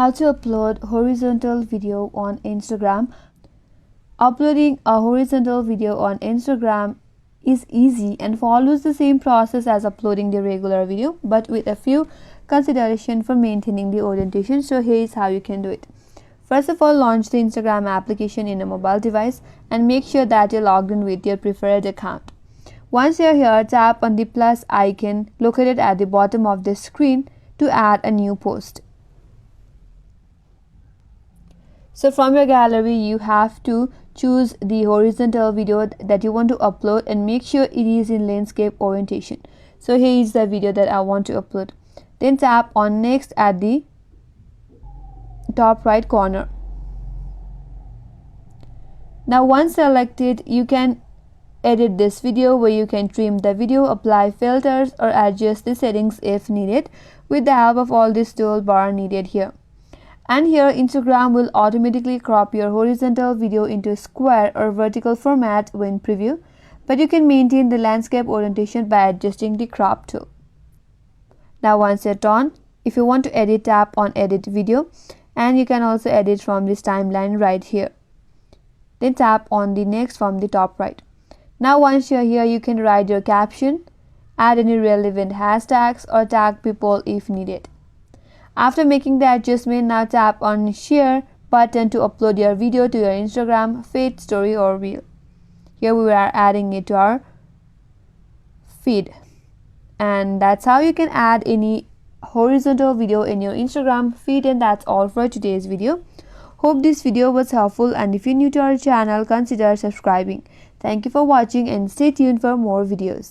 How to upload horizontal video on Instagram. Uploading a horizontal video on Instagram is easy and follows the same process as uploading the regular video, but with a few consideration for maintaining the orientation. So here is how you can do it. First of all, launch the Instagram application in a mobile device and make sure that you're logged in with your preferred account. Once you're here, tap on the plus icon located at the bottom of the screen to add a new post. So from your gallery, you have to choose the horizontal video that you want to upload and make sure it is in landscape orientation. So here is the video that I want to upload. Then tap on next at the top right corner. Now once selected, you can edit this video, where you can trim the video, apply filters, or adjust the settings if needed with the help of all this toolbar needed here. And here Instagram will automatically crop your horizontal video into square or vertical format when preview, but you can maintain the landscape orientation by adjusting the crop tool. Now once you're done, if you want to edit, tap on edit video, and you can also edit from this timeline right here. Then tap on the next from the top right. Now once you're here, you can write your caption, add any relevant hashtags, or tag people if needed. After making the adjustment, now tap on share button to upload your video to your Instagram feed, story, or reel. Here we are adding it to our feed, and that's how you can add any horizontal video in your Instagram feed. And that's all for today's video. Hope this video was helpful, and if you're new to our channel, consider subscribing. Thank you for watching and stay tuned for more videos.